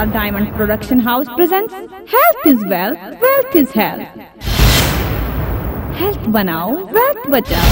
Star Diamond Production House presents Health is Wealth, Wealth is Health. Health बनाओ, wealth बचाओ.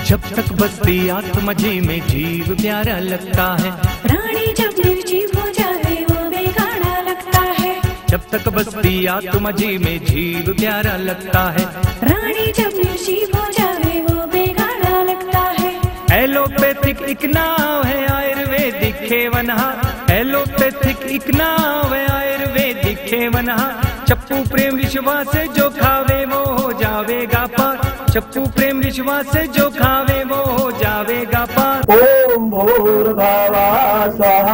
जब तक बसती आत्मा जी में जीव प्यारा लगता है, प्राणी जब निर्जीव हो जाए वो बेगाना लगता है। जब तक बसती आत्मा जी में जीव प्यारा लगता है, प्राणी जब निर्जीव हो जाए वो बेगाना लगता है। एलोपैथिक एक नाव है आयुर्वेदिक खेवनहा, एलोपैथिक एक नाव है आयुर्वेदिक खेवनहा। चप्पू प्रेम विश्वास से जो खावे वो हो जावेगा पार, चप्पू प्रेम विश्वास से जो खावे वो हो जावेगा पार। ओम भूर्भुवः स्वः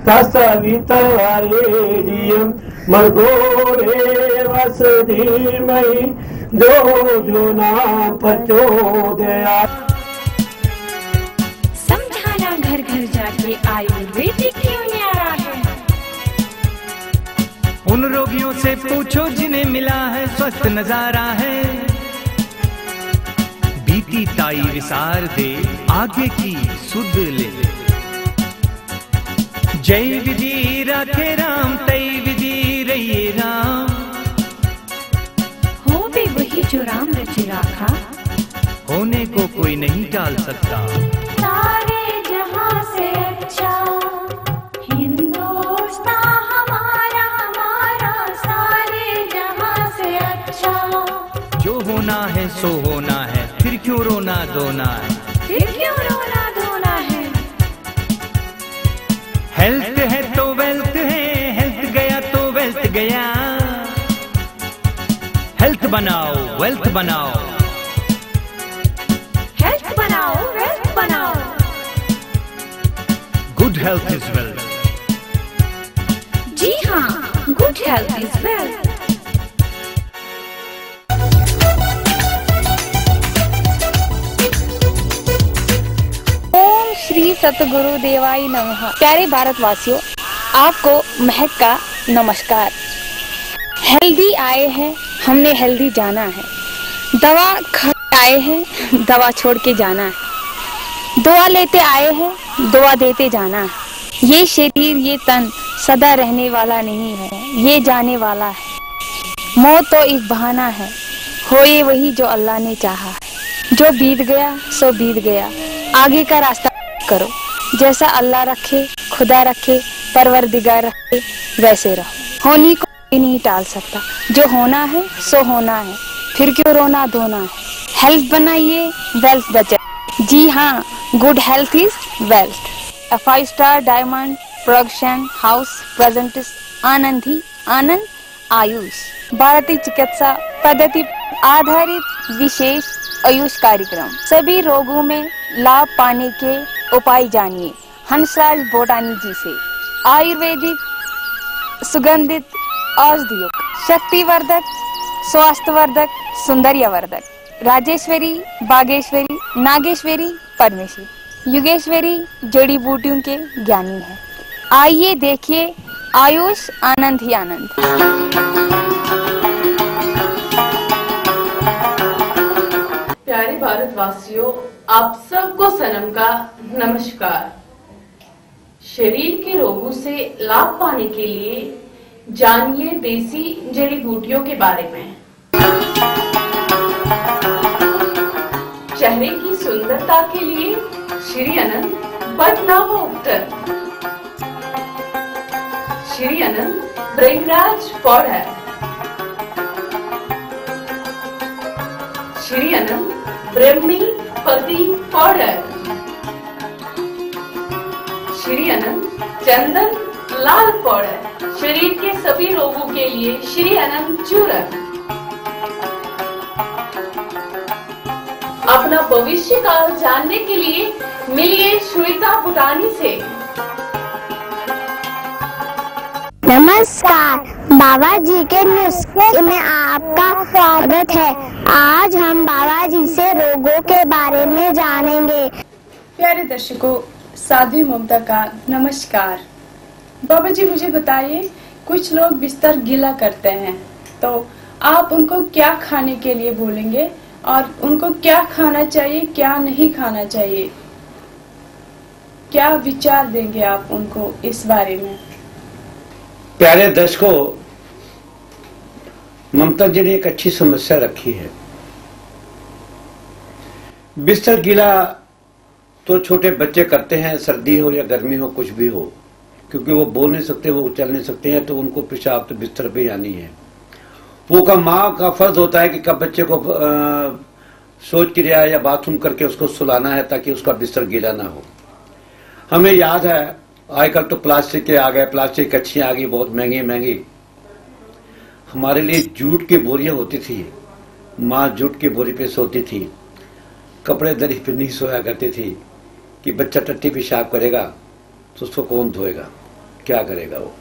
तत्सवितुर्वरेण्यं भर्गो देवस्य धीमहि धियो न प्रचोदयात्। समझाना घर घर जाके आयुर्वेदिक क्यों न्यारा है। उन रोगियों से पूछो जिन्हें मिला है स्वस्थ नजारा है। बीती ताई विसार दे आगे की सुध ले, जय विधि राखे राम तई विधि रहिए राम। हो भी वही जो राम रचे राखा, होने को कोई नहीं टाल सकता। सारे जहां से अच्छा हिंदुस्तान हमारा हमारा, सारे जहां से अच्छा। जो होना है सो होना है, फिर क्यों रोना धोना है, फिर क्यों रोना धोना है। हेल्थ है तो वेल्थ है, हेल्थ गया तो वेल्थ गया। हेल्थ बनाओ वेल्थ बनाओ, हेल्थ बनाओ वेल्थ बनाओ। Good health is wealth. जी हाँ, गुड हेल्थ इज वेल्थ। श्री सतगुरु देवाय नमः। प्यारे भारतवासियों, आपको महक का नमस्कार। हेल्दी आए हैं, हमने हेल्दी जाना है। दवा खा आए हैं, दवा छोड़ के जाना है। दुआ लेते आए हैं, दुआ देते जाना है। ये शरीर ये तन सदा रहने वाला नहीं है, ये जाने वाला है। मौत तो एक बहाना है, होए वही जो अल्लाह ने चाहा है। जो बीत गया सो बीत गया, आगे का रास्ता करो। जैसा अल्लाह रखे, खुदा रखे, परवरदिगार रखे, वैसे रहो। होनी को कोई नहीं टाल सकता। जो होना है सो होना है, फिर क्यों रोना धोना है। हेल्थ बनाइए, वेल्थ बचाइए। जी हाँ, good health is wealth. A 5-star diamond production house presents Anandi Anand Ayush, भारतीय चिकित्सा पद्धति आधारित विशेष आयुष कार्यक्रम। सभी रोगों में लाभ पाने के उपाय जानिए हंसराज बोटानी जी से। आयुर्वेदिक सुगंधित औषधियों, शक्तिवर्धक, स्वास्थ्यवर्धक, सौंदर्यवर्धक, राजेश्वरी, बागेश्वरी, नागेश्वरी, परमेश्वरी, युगेश्वरी जड़ी बूटियों के ज्ञानी है। आइए देखिए आयुष आनंद ही आनंद। प्यारे भारतवासियों, आप सबको सनम का नमस्कार। शरीर के रोगों से लाभ पाने के लिए जानिए देसी जड़ी बूटियों के बारे में। चेहरे की सुंदरता के लिए श्री अनंत बदनामा उत्तर, श्री अनंत ब्रिंगराज पाउडर, श्री अनंत ब्रह्मी पति पाउडर, श्री अनंत चंदन लाल पाउडर, शरीर के सभी रोगों के लिए श्री अनंत चूर्ण। अपना भविष्य काल जानने के लिए मिलिए श्वेता भूटानी से। नमस्कार, बाबा जी के नुस्खे में आपका स्वागत है। आज हम बाबा जी से रोगों के बारे में जानेंगे। प्यारे दर्शकों, साध्वी ममता का नमस्कार। बाबा जी मुझे बताइए, कुछ लोग बिस्तर गीला करते हैं तो आप उनको क्या खाने के लिए बोलेंगे और उनको क्या खाना चाहिए, क्या नहीं खाना चाहिए, क्या विचार देंगे आप उनको इस बारे में? प्यारे दर्शकों, ममता जी ने एक अच्छी समस्या रखी है। बिस्तर गीला तो छोटे बच्चे करते हैं, सर्दी हो या गर्मी हो, कुछ भी हो, क्योंकि वो बोल नहीं सकते, वो चल नहीं सकते हैं, तो उनको पेशाब तो बिस्तर पे आनी है। वो का माँ का फर्ज होता है कि कब बच्चे को शौच क्रिया या बाथरूम करके उसको सुलाना है ताकि उसका बिस्तर गीला ना हो। हमें याद है आजकल तो प्लास्टिक के आ गए, प्लास्टिक कच्छियां आ गई, बहुत महंगी महंगी। हमारे लिए जूट की बोरियां होती थी, माँ जूट की बोरी पे सोती थी, कपड़े दरी पे नहीं सोया करती थी कि बच्चा टट्टी पेशाब करेगा तो उसको कौन धोएगा, क्या करेगा वो।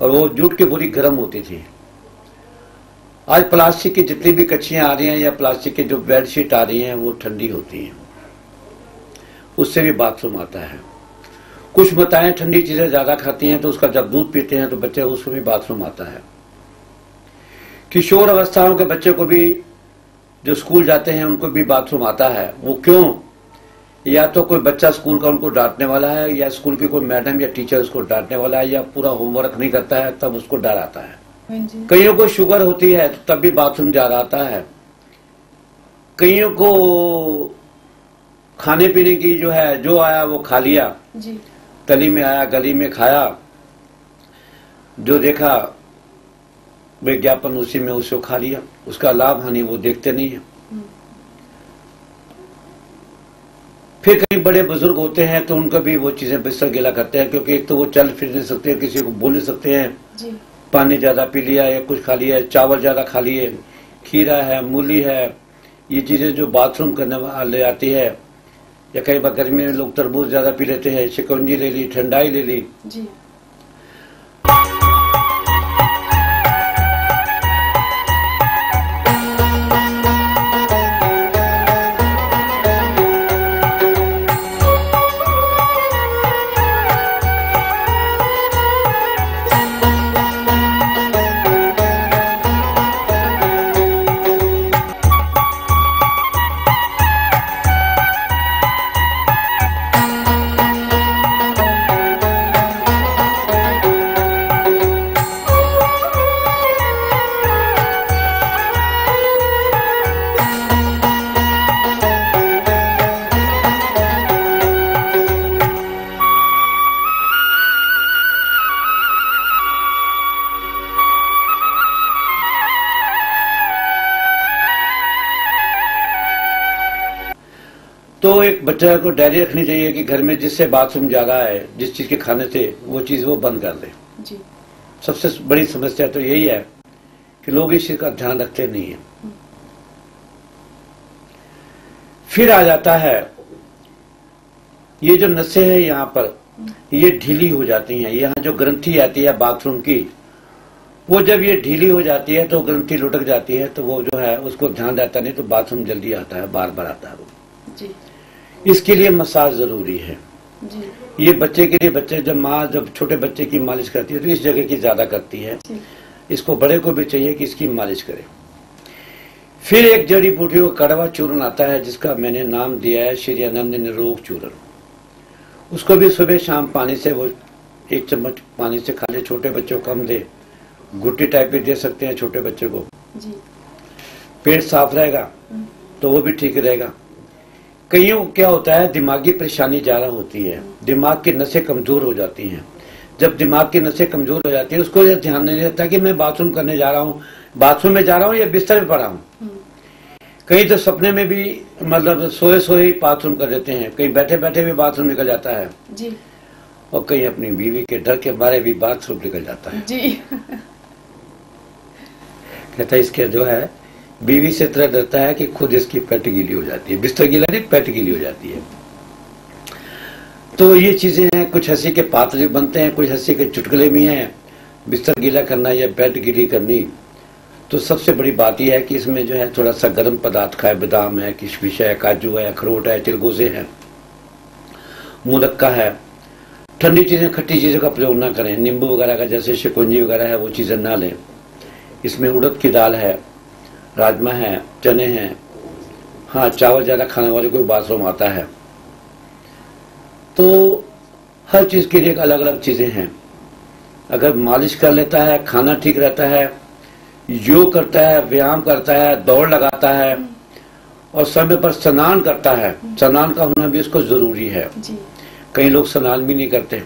और वो जूट की बोरी गर्म होती थी। आज प्लास्टिक की जितनी भी कच्छियां आ रही हैं या प्लास्टिक की जो बेडशीट आ रही हैं वो ठंडी होती हैं, उससे भी बाथरूम आता है। कुछ माताएं ठंडी चीजें ज्यादा खाती हैं तो उसका जब दूध पीते हैं तो बच्चे उसको भी बाथरूम आता है। किशोर अवस्थाओं के बच्चे को भी जो स्कूल जाते हैं उनको भी बाथरूम आता है। वो क्यों? या तो कोई बच्चा स्कूल का उनको डांटने वाला है, या स्कूल की कोई मैडम या टीचर उसको डांटने वाला है, या पूरा होमवर्क नहीं करता है तब उसको डर आता है। कईयों को शुगर होती है तो तब भी बाथरूम जा रहा आता है। कईयों को खाने पीने की जो है, जो आया वो खा लिया जी। तली में आया, गली में खाया, जो देखा विज्ञापन उसी में उसे खा लिया, उसका लाभ हानि वो देखते नहीं है। फिर कई बड़े बुजुर्ग होते हैं तो उनको भी वो चीजें बिस्तर गीला करते हैं, क्योंकि एक तो वो चल फिर नहीं सकते, किसी को बोल नहीं सकते हैं जी। पानी ज्यादा पी लिया या कुछ खा लिया, चावल ज्यादा खा लिए, खीरा है, मूली है, ये चीजें जो बाथरूम करने वाले आती है। या कई बार गर्मी में लोग तरबूज ज्यादा पी लेते हैं, शिकंजी ले ली, ठंडाई ले ली जी। तो एक बच्चे को डायरी रखनी चाहिए कि घर में जिससे बाथरूम जा रहा है, जिस चीज के खाने से, वो चीज वो बंद कर दे जी। सबसे बड़ी समस्या तो यही है कि लोग इस चीज का ध्यान रखते नहीं है। फिर आ जाता है ये जो नसें हैं यहाँ पर, ये ढीली हो जाती हैं। यहाँ जो ग्रंथि आती है बाथरूम की, वो जब ये ढीली हो जाती है तो ग्रंथि लुढ़क जाती है, तो वो जो है उसको ध्यान रहता नहीं, तो बाथरूम जल्दी आता है, बार बार आता है वो जी। इसके लिए मसाज जरूरी है जी। ये बच्चे के लिए, बच्चे जब माँ जब छोटे बच्चे की मालिश करती है तो इस जगह की ज्यादा करती है, इसको बड़े को भी चाहिए कि इसकी मालिश करे। फिर एक जड़ी बूटी का कड़वा चूर्ण आता है जिसका मैंने नाम दिया है श्री आनंद निरोग चूर्ण। उसको भी सुबह शाम पानी से, वो 1 चम्मच पानी से खा ले। छोटे बच्चों को कम दे, गुट्टी टाइप भी दे सकते हैं छोटे बच्चे को जी। पेट साफ रहेगा तो वो भी ठीक रहेगा। कईयों क्या होता है, दिमागी परेशानी ज्यादा होती है, दिमाग की नसें कमजोर हो जाती हैं। जब दिमाग की नसें कमजोर हो जाती है, उसको ध्यान नहीं रहता कि मैं बाथरूम करने जा रहा हूँ बाथरूम में जा रहा हूँ या बिस्तर पे पड़ा हूँ। कहीं तो सपने में भी मतलब सोए सोए ही बाथरूम कर देते हैं, कहीं बैठे बैठे भी बाथरूम निकल जाता है जी। और कहीं अपनी बीवी के डर के मारे भी बाथरूम निकल जाता है जी। कहता है इसके जो है बीवी से इतना डरता है कि खुद इसकी पेट गीली हो जाती है, बिस्तर गीला नहीं पेट गीली हो जाती है। तो ये चीजें हैं, कुछ हंसी के पात्र बनते हैं, कुछ हंसी के चुटकुले भी हैं। बिस्तर गीला करना या पेट गीली करनी, तो सबसे बड़ी बात यह है कि इसमें जो है थोड़ा सा गर्म पदार्थ खाए, बादाम है, किशमिश है, काजू है, अखरोट है, चिलगोजे है, मुनक्का है। ठंडी चीजें खट्टी चीजों का प्रयोग ना करें, नींबू वगैरह का जैसे शिकंजी वगैरह है वो चीजें ना लें। इसमें उड़द की दाल है, राजमा है, चने हैं। हाँ, चावल ज्यादा खाने वाले को बाथरूम आता है। तो हर चीज के लिए अलग अलग चीजें हैं। अगर मालिश कर लेता है, खाना ठीक रहता है, योग करता है, व्यायाम करता है, दौड़ लगाता है और समय पर स्नान करता है, स्नान का होना भी उसको जरूरी है जी। कई लोग स्नान भी नहीं करते।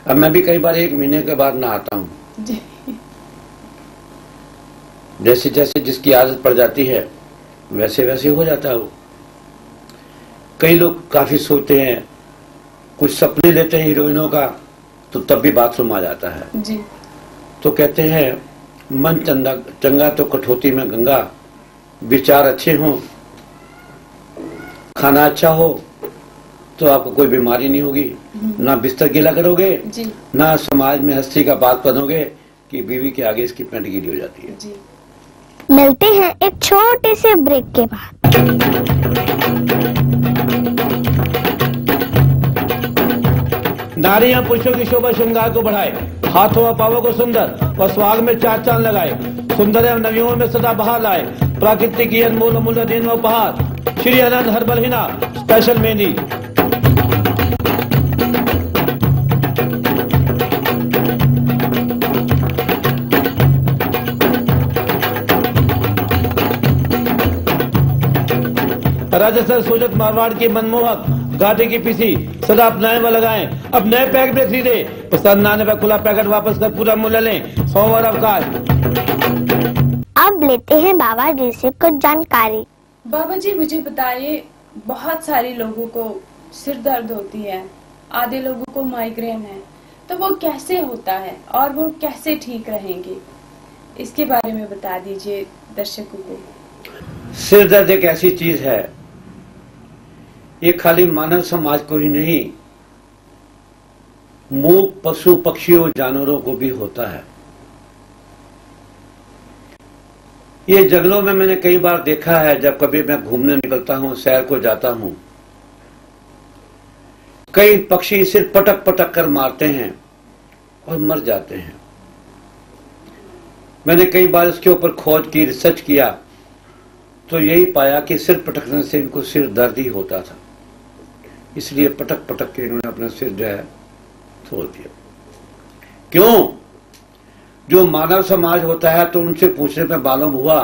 अब मैं भी कई बार 1 महीने के बाद नहाता हूँ जी। जैसे जैसे जिसकी आदत पड़ जाती है वैसे वैसे हो जाता है वो। कई लोग काफी सोते हैं, कुछ सपने लेते हैं हीरोइनों का, तो तब भी बाथरूम आ जाता है जी। तो कहते हैं मन चंगा तो कठौती में गंगा, विचार अच्छे हों, खाना अच्छा हो तो आपको कोई बीमारी नहीं होगी, ना बिस्तर गीला करोगे जी। ना समाज में हस्ती का बात बनोगे कि बीवी के आगे इसकी पेंट गीली हो जाती है जी। मिलते हैं एक छोटे से ब्रेक के बाद। नारियां पुरुषों की शोभा श्रृंगार को बढ़ाए, हाथों और पावों को सुंदर और स्वाग में 4 चांद लगाए, सुंदर एवं नवियों में सदा बहार लाए, प्राकृतिक की अनमोल अमूल्य देन व उपहार, श्री आनंद हर्बल हिना स्पेशल मेहंदी। राजस्थान सोजत मारवाड़ की मनमोहक गाटे की पीसी सदा अपनाए व लगाएं। अब नए पैक में खरीदे, पसंद आने पर खुला पैकेट वापस कर पूरा मूल्य लें। सोमवार अवकाश। अब लेते हैं बाबा जी से कुछ जानकारी। बाबा जी मुझे बताइए, बहुत सारे लोगों को सिर दर्द होती है, आधे लोगों को माइग्रेन है, तो वो कैसे होता है और वो कैसे ठीक रहेंगे, इसके बारे में बता दीजिए दर्शकों को। सिर दर्द एक ऐसी चीज है, ये खाली मानव समाज को ही नहीं, मूक पशु पक्षियों जानवरों को भी होता है। ये जंगलों में मैंने कई बार देखा है, जब कभी मैं घूमने निकलता हूं, सैर को जाता हूं, कई पक्षी सिर पटक पटक कर मारते हैं और मर जाते हैं। मैंने कई बार इसके ऊपर खोज की, रिसर्च किया, तो यही पाया कि सिर पटकने से इनको सिर दर्द ही होता था, इसलिए पटक पटक के इन्होंने अपना सिर जो है छोड़ दिया। क्यों? जो मानव समाज होता है तो उनसे पूछने पर मालूम हुआ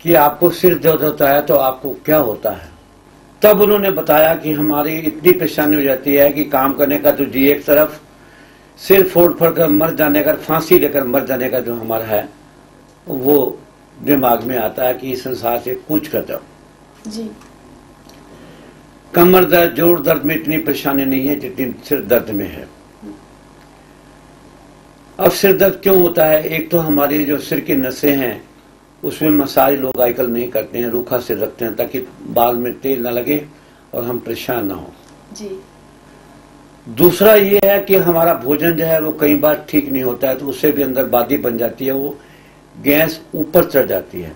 कि आपको सिर दर्द होता है तो आपको क्या होता है। तब उन्होंने बताया कि हमारी इतनी परेशानी हो जाती है कि काम करने का तो जी एक तरफ, सिर फोड़ फोड़ कर मर जाने का, फांसी लेकर मर जाने का जो हमारा है वो दिमाग में आता है कि इस संसार से कूच कर जाओ जी। कमर दर्द, जोड़ दर्द में इतनी परेशानी नहीं है जितनी सिर दर्द में है। अब सिर दर्द क्यों होता है? एक तो हमारी जो सिर की नसें हैं उसमें मसाज लोग आजकल नहीं करते हैं, रूखा सिर रखते हैं ताकि बाल में तेल ना लगे और हम परेशान ना हो जी। दूसरा ये है कि हमारा भोजन जो है वो कई बार ठीक नहीं होता है, तो उससे भी अंदर बादी बन जाती है, वो गैस ऊपर चढ़ जाती है,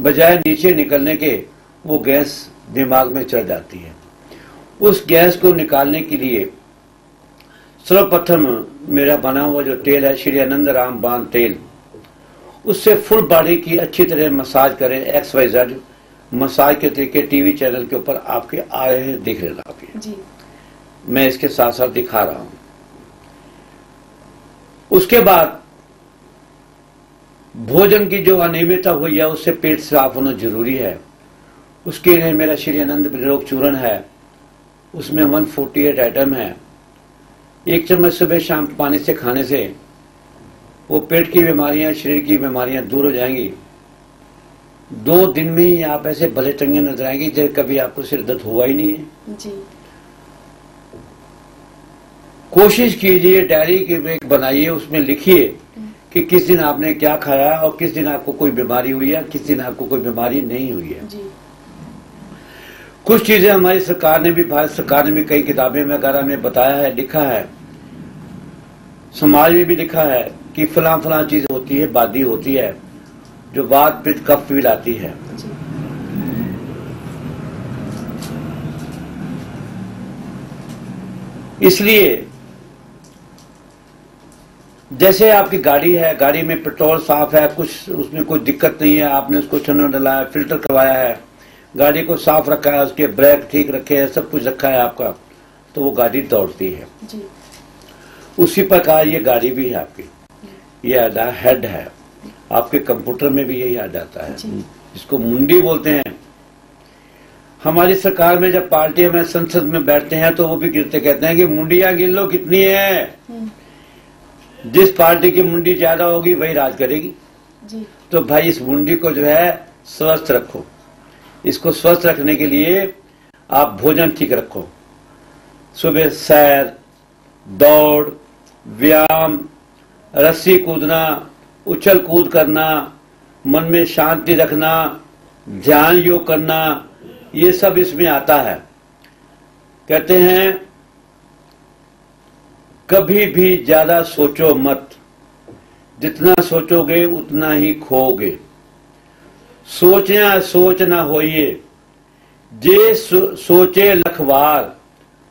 बजाय नीचे निकलने के वो गैस दिमाग में चढ़ जाती है। उस गैस को निकालने के लिए सर्वप्रथम मेरा बना हुआ जो तेल है श्री आनंद राम बाण तेल, उससे फुल बॉडी की अच्छी तरह मसाज करें। XYZ मसाज के तरीके टीवी चैनल के ऊपर आपके आ रहे हैं, दिख रहे आपके जी। मैं इसके साथ साथ दिखा रहा हूं। उसके बाद भोजन की जो अनियमितता हुई है उससे पेट साफ होना जरूरी है। उसके लिए मेरा श्री आनंद निरोग चूर्ण है, उसमें 148 आइटम है। 1 चम्मच सुबह शाम पानी से खाने से वो पेट की बीमारियां, शरीर की बीमारियां दूर हो जाएंगी। 2 दिन में ही आप ऐसे भले चंगे नजर आएंगे जैसे कभी आपको सिर दर्द हुआ ही नहीं है। जी। कोशिश कीजिए, डायरी की बनाइए, उसमें लिखिए कि किस दिन आपने क्या खाया और किस दिन आपको कोई बीमारी हुई है, किस दिन आपको कोई बीमारी नहीं हुई है। जी। कुछ चीजें हमारी सरकार ने भी, भारत सरकार ने भी कई किताबें वगैरह में बताया है, लिखा है, समाज में भी लिखा है कि फलां फलां चीज होती है, बादी होती है जो वात पित्त कफ भी लाती है। इसलिए जैसे आपकी गाड़ी है, गाड़ी में पेट्रोल साफ है, कुछ उसमें कोई दिक्कत नहीं है, आपने उसको छन्ना डलाया, फिल्टर करवाया है, गाड़ी को साफ रखा है, उसके ब्रेक ठीक रखे हैं, सब कुछ रखा है आपका, तो वो गाड़ी दौड़ती है। जी। उसी प्रकार ये गाड़ी भी है आपकी, ये हेड है आपके, कंप्यूटर में भी यही याद आता है, इसको मुंडी बोलते हैं। हमारी सरकार में जब पार्टी में संसद में बैठते हैं तो वो भी गिरते कहते हैं कि मुंडियां गिन लो कितनी है, जिस पार्टी की मुंडी ज्यादा होगी वही राज करेगी। जी। तो भाई इस मुंडी को जो है स्वस्थ रखो। इसको स्वस्थ रखने के लिए आप भोजन ठीक रखो, सुबह सैर, दौड़, व्यायाम, रस्सी कूदना, उछल कूद करना, मन में शांति रखना, ध्यान योग करना, ये सब इसमें आता है। कहते हैं कभी भी ज्यादा सोचो मत, जितना सोचोगे उतना ही खोओगे। सोचना सोच ना होइए, जे सोचे लखवार,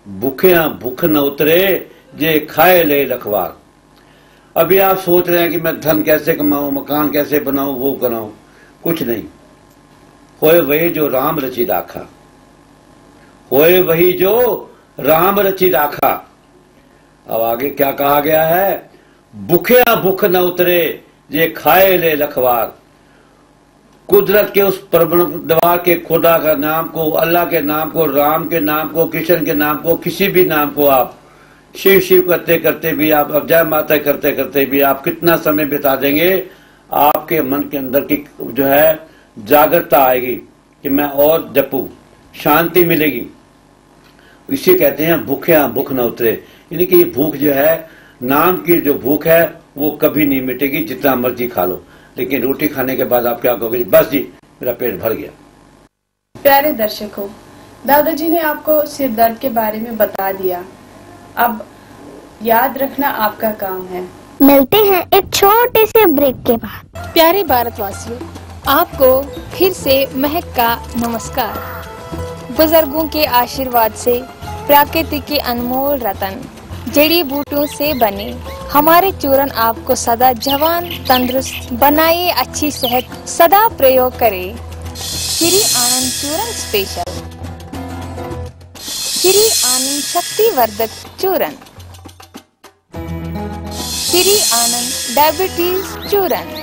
भूखिया भूख न उतरे, जे खाए ले लखवार। अभी आप सोच रहे हैं कि मैं धन कैसे कमाऊं, मकान कैसे बनाऊं, वो कराऊं, कुछ नहीं। होए वही जो राम रची राखा, होए वही जो राम रची राखा। अब आगे क्या कहा गया है, भूखिया भूख न उतरे, जे खाए ले लखवार। कुदरत के उस परवरदिगार के खुदा का नाम को, अल्लाह के नाम को, राम के नाम को, कृष्ण के नाम को, किसी भी नाम को आप शिव शिव करते करते भी, आप अब जय माता करते करते भी आप कितना समय बिता देंगे, आपके मन के अंदर की जो है जागरूकता आएगी कि मैं और जपूं, शांति मिलेगी। इसे कहते हैं भूखिया भूख न उतरे, यानी कि ये भूख जो है, नाम की जो भूख है वो कभी नहीं मिटेगी, जितना मर्जी खा लो, लेकिन रोटी खाने के बाद आप क्या कहोगे, बस जी मेरा पेट भर गया। प्यारे दर्शकों, दादाजी ने आपको सिर दर्द के बारे में बता दिया, अब याद रखना आपका काम है। मिलते हैं एक छोटे से ब्रेक के बाद। प्यारे भारतवासियों, आपको फिर से महक का नमस्कार। बुजुर्गों के आशीर्वाद से प्रकृति के अनमोल रतन जड़ी बूटियों से बने हमारे चूर्ण आपको सदा जवान तंदुरुस्त बनाए, अच्छी सेहत सदा प्रयोग करें। श्री आनंद चूर्ण स्पेशल, श्री आनंद शक्तिवर्धक चूर्ण, श्री आनंद डायबिटीज चूर्ण,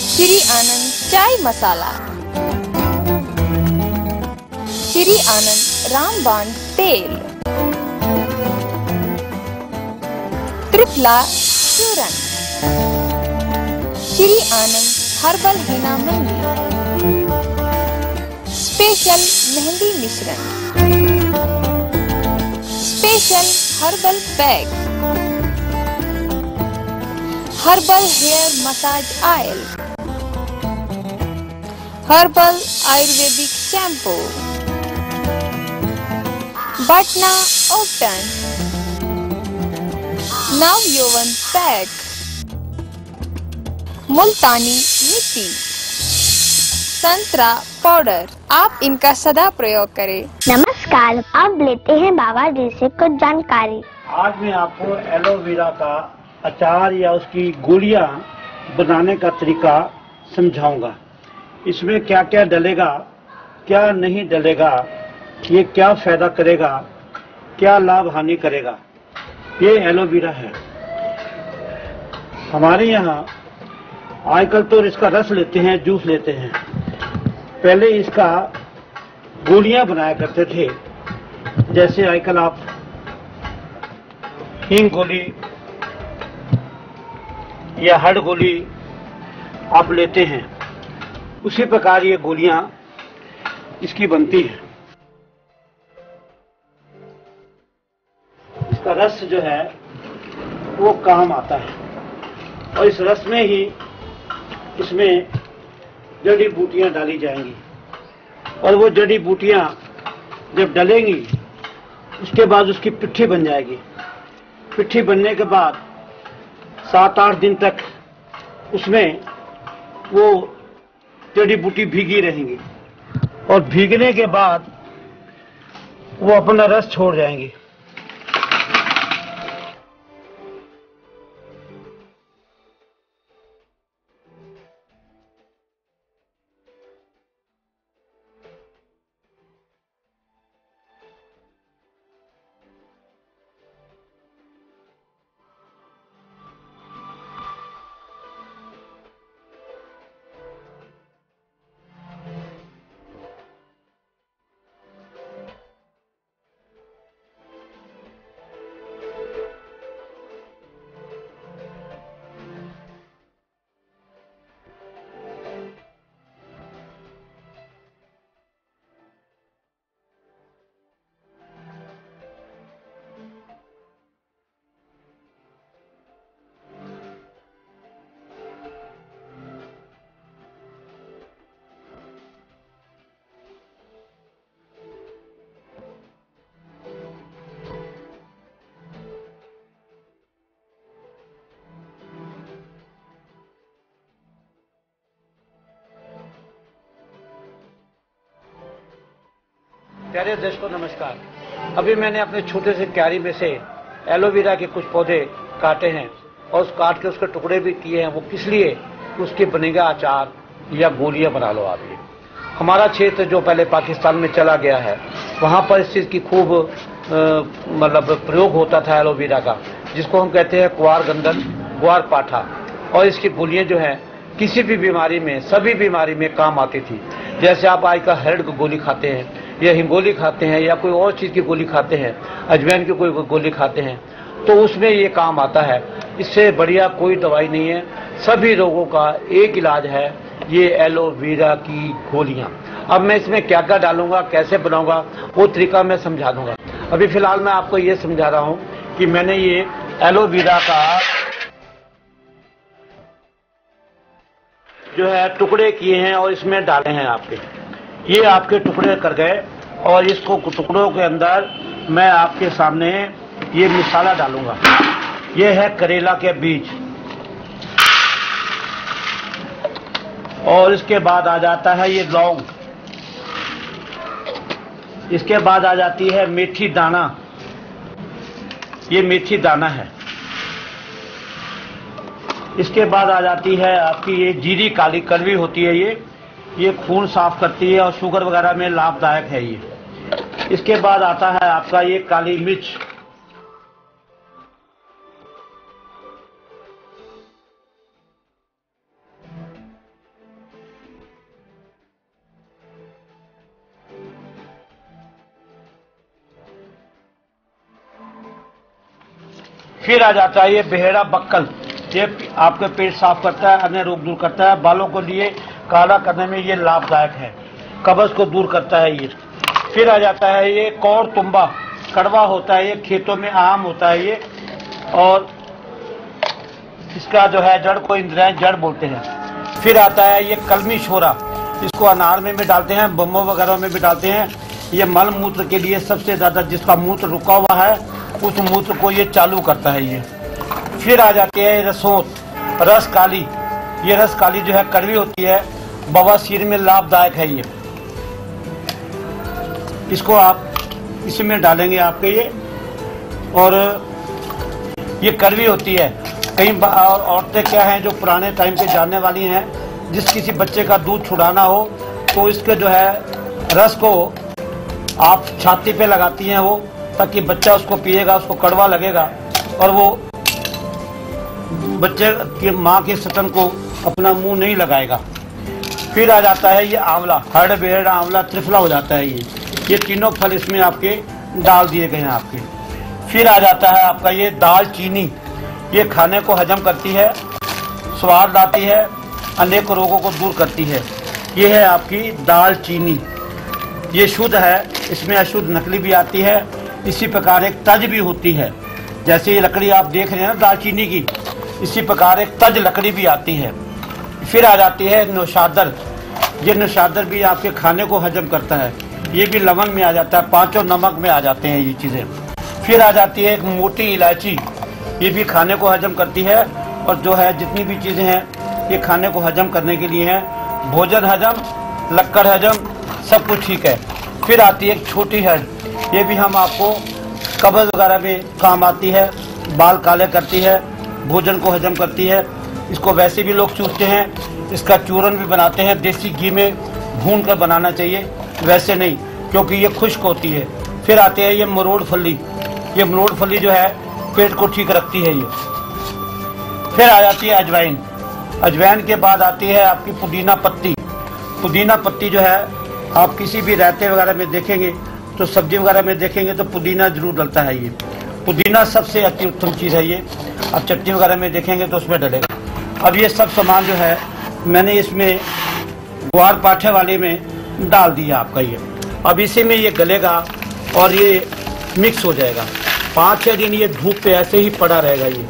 श्री आनंद चाय मसाला, श्री आनंद रामबाण तेल, त्रिफला चूर्ण, श्री आनंद हर्बल हिना मेहंदी, स्पेशल मेहंदी मिश्रण, special herbal pack, herbal hair massage oil, herbal ayurvedic shampoo, बटना ओपटन, नव यौवन पैक, मुल्तानी मिट्टी, संतरा पाउडर, आप इनका सदा प्रयोग करें। नमस्कार, अब लेते हैं बाबा जी से कुछ जानकारी। आज मैं आपको एलोवेरा का अचार या उसकी गोलियां बनाने का तरीका समझाऊंगा। इसमें क्या क्या डलेगा, क्या नहीं डलेगा, ये क्या फायदा करेगा, क्या लाभ हानि करेगा। ये एलोवेरा है। हमारे यहाँ आजकल तो इसका रस लेते हैं, जूस लेते हैं, पहले इसका गोलियां बनाया करते थे। जैसे आजकल आप हींग गोली, या हर्ड गोली आप लेते हैं, उसी प्रकार ये गोलियां इसकी बनती हैं। इसका रस जो है वो काम आता है और इस रस में ही इसमें जड़ी बूटियां डाली जाएंगी और वो जड़ी बूटियां जब डलेंगी उसके बाद उसकी पिट्ठी बन जाएगी। पिट्ठी बनने के बाद 7-8 दिन तक उसमें वो जड़ी बूटी भीगी रहेंगी और भीगने के बाद वो अपना रस छोड़ जाएंगी। प्यारे दर्शकों नमस्कार। अभी मैंने अपने छोटे से क्यारी में से एलोवेरा के कुछ पौधे काटे हैं और उस काट के उसके टुकड़े भी किए हैं। वो किस लिए? उसके बनेगा अचार या गोलियां बना लो आप। ये हमारा क्षेत्र जो पहले पाकिस्तान में चला गया है वहाँ पर इस चीज़ की खूब मतलब प्रयोग होता था एलोवेरा का, जिसको हम कहते हैं कुआर गंदल, ग्वार पाठा। और इसकी गोलियां जो हैं किसी भी बीमारी में, सभी बीमारी में काम आती थी। जैसे आप आज का हेड की गोली खाते हैं या हिंगोली खाते हैं या कोई और चीज़ की गोली खाते हैं, अजवाइन की कोई गोली खाते हैं, तो उसमें ये काम आता है। इससे बढ़िया कोई दवाई नहीं है। सभी रोगों का एक इलाज है ये एलोवेरा की गोलियां। अब मैं इसमें क्या क्या डालूंगा, कैसे बनाऊंगा, वो तरीका मैं समझा दूंगा। अभी फिलहाल मैं आपको ये समझा रहा हूं कि मैंने ये एलोवेरा का जो है टुकड़े किए हैं और इसमें डाले हैं आपके। ये आपके टुकड़े कर गए और इसको टुकड़ों के अंदर मैं आपके सामने ये मसाला डालूंगा। ये है करेला के बीज और इसके बाद आ जाता है ये लौंग, इसके बाद आ जाती है मेथी दाना, ये मेथी दाना है। इसके बाद आ जाती है आपकी ये जीरी काली कड़वी होती है, ये खून साफ करती है और शुगर वगैरह में लाभदायक है ये। इसके बाद आता है आपका ये काली मिर्च, फिर आ जाता है ये बेहड़ा बक्कल, ये आपके पेट साफ करता है, अन्य रोग दूर करता है, बालों को लिए काला करने में ये लाभदायक है, कब्ज को दूर करता है ये। फिर आ जाता है ये कौर तुम्बा, कड़वा होता है ये, खेतों में आम होता है ये, और इसका जो है जड़ को इंद्रियां जड़ बोलते हैं। फिर आता है ये कलमी शोरा, इसको अनार में भी डालते हैं, बम्बो वगैरह में भी डालते हैं। ये मल मूत्र के लिए सबसे ज्यादा, जिसका मूत्र रुका हुआ है उस मूत्र को ये चालू करता है ये। फिर आ जाती है रसोत, रस काली, ये रस काली जो है कड़वी होती है, बवासीर में लाभदायक है ये। इसको आप इसी में डालेंगे आपके ये, और ये कड़वी होती है। कई औरतें क्या हैं जो पुराने टाइम पे जानने वाली हैं, जिस किसी बच्चे का दूध छुड़ाना हो तो इसके जो है रस को आप छाती पे लगाती हैं वो, ताकि बच्चा उसको पिएगा, उसको कड़वा लगेगा और वो बच्चे की माँ के स्तन को अपना मुंह नहीं लगाएगा। फिर आ जाता है ये आंवला, हर्ड बेहड़ आंवला त्रिफला हो जाता है ये तीनों फल इसमें आपके डाल दिए गए हैं आपके। फिर आ जाता है आपका ये दाल चीनी, ये खाने को हजम करती है स्वाद लाती है, अनेक रोगों को दूर करती है। ये है आपकी दालचीनी, ये शुद्ध है, इसमें अशुद्ध नकली भी आती है। इसी प्रकार एक तज भी होती है, जैसे ये लकड़ी आप देख रहे हैं ना दालचीनी की, इसी प्रकार एक तज लकड़ी भी आती है। फिर आ जाती है नौशादर, ये नौशादर भी आपके खाने को हजम करता है, ये भी लवंग में आ जाता है, पांचों नमक में आ जाते हैं ये चीज़ें। फिर आ जाती है एक मोटी इलायची, ये भी खाने को हजम करती है, और जो है जितनी भी चीज़ें हैं ये खाने को हजम करने के लिए हैं, भोजन हजम, लक्कड़ हजम, सब कुछ ठीक है। फिर आती है एक छोटी हर्ड, ये भी हम आपको कब्ज वगैरह में काम आती है, बाल काले करती है, भोजन को हजम करती है। इसको वैसे भी लोग चूसते हैं, इसका चूरन भी बनाते हैं, देसी घी में भून कर बनाना चाहिए, वैसे नहीं क्योंकि ये खुश्क होती है। फिर आते हैं ये मरोड़ फली, ये मरोड़ फली जो है पेट को ठीक रखती है ये। फिर आ जाती है अजवाइन, अजवाइन के बाद आती है आपकी पुदीना पत्ती। पुदीना पत्ती जो है आप किसी भी रायते वगैरह में देखेंगे तो सब्जी वगैरह में देखेंगे तो पुदीना जरूर डलता है। ये पुदीना सबसे अति उत्तम चीज़ है, ये आप चटनी वगैरह में देखेंगे तो उसमें डलेगा। अब ये सब सामान जो है मैंने इसमें ग्वार पाठे वाले में डाल दिया आपका ये। अब इसी में ये गलेगा और ये मिक्स हो जाएगा। 5-6 दिन ये धूप पे ऐसे ही पड़ा रहेगा। ये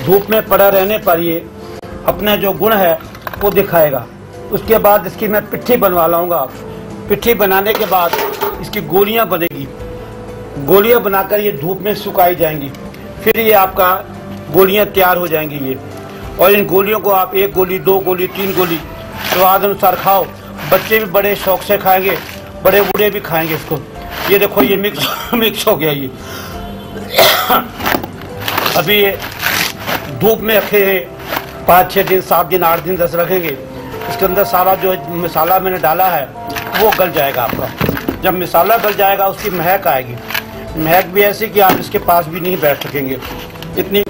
धूप में पड़ा रहने पर ये अपना जो गुण है वो दिखाएगा। उसके बाद इसकी मैं पिट्ठी बनवा लाऊंगा। पिट्ठी बनाने के बाद इसकी गोलियां बनेगी, गोलियां बनाकर ये धूप में सुखाई जाएंगी। फिर ये आपका गोलियां तैयार हो जाएंगी ये, और इन गोलियों को आप 1 गोली 2 गोली 3 गोली स्वाद अनुसार खाओ। बच्चे भी बड़े शौक से खाएंगे, बड़े बूढ़े भी खाएंगे इसको। ये देखो ये मिक्स हो गया ये। अभी ये धूप में रखे 5-6 दिन 7 दिन 8 दिन 10 रखेंगे, इसके अंदर सारा जो मसाला मैंने डाला है वो गल जाएगा आपका। जब मसाला गल जाएगा उसकी महक आएगी, महक भी ऐसी कि आप इसके पास भी नहीं बैठ सकेंगे, इतनी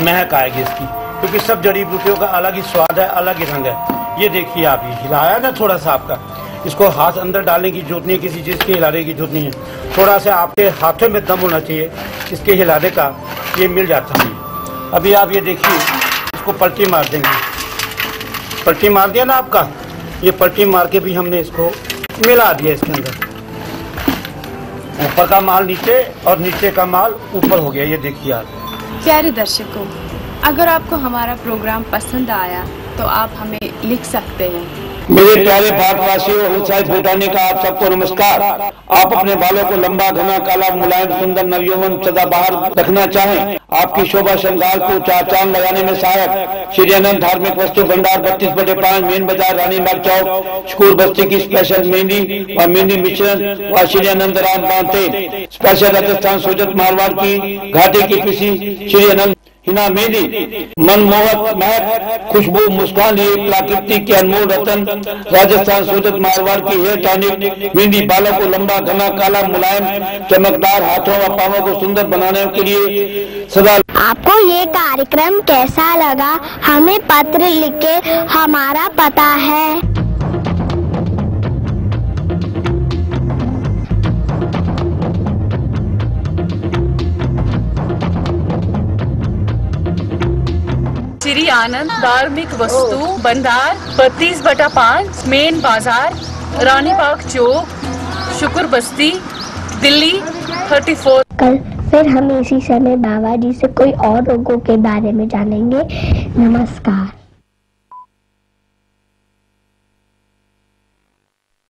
महक आएगी इसकी, क्योंकि सब जड़ी बूटियों का अलग ही स्वाद है, अलग ही रंग है। ये देखिए आप ये हिलाया ना थोड़ा सा, आपका इसको हाथ अंदर डालने की जरूरत नहीं, किसी चीज़ के हिलाने की जरूरत नहीं है। थोड़ा सा आपके हाथों में दम होना चाहिए इसके हिलाने का, ये मिल जाता है। अभी आप ये देखिए इसको पलटी मार देंगे, पलटी मार दिया ना आपका, ये पलटी मार के भी हमने इसको मिला दिया इसके अंदर। ऊपर का माल नीचे और नीचे का माल ऊपर हो गया, ये देखिए आप। प्यारे दर्शकों, अगर आपको हमारा प्रोग्राम पसंद आया तो आप हमें लिख सकते हैं। मेरे प्यारे भारतवासियों, ऊंचाई भूटानी का आप सबको नमस्कार। आप अपने बालों को लंबा, घना, काला, मुलायम, सुंदर, नवयौवन, सदाबहार रखना चाहें, आपकी शोभा श्रृंगार को 4 चांद लगाने में सहायक श्री अनंत धार्मिक वस्तु भंडार 32/5 मेन बाजार रानी बाग चौक स्कूल बस्ती की स्पेशल मेहंदी और मेहंदी मिश्रण व श्री अनंत राम बांते स्पेशल राजस्थान सोजत मारवाड़ की घाटे की पिसी श्री अनंत हिना मेहंदी मनमोहक महक खुशबू मुस्कान लिए प्राकृतिक के अनमोल रतन राजस्थान सोजत मारवाड़ की हेयर टॉनिक मेहंदी बालों को लंबा, घना, काला, मुलायम, चमकदार, हाथों व पांवों को सुंदर बनाने के लिए सदा। आपको ये कार्यक्रम कैसा लगा हमें पत्र लिख के हमारा पता है। श्री आनंद धार्मिक वस्तु भंडार 32/5 मेन बाजार रानी बाग चौक शुक्र बस्ती दिल्ली 34। कल फिर हम इसी समय बाबा जी से कोई और रोगों के बारे में जानेंगे। नमस्कार।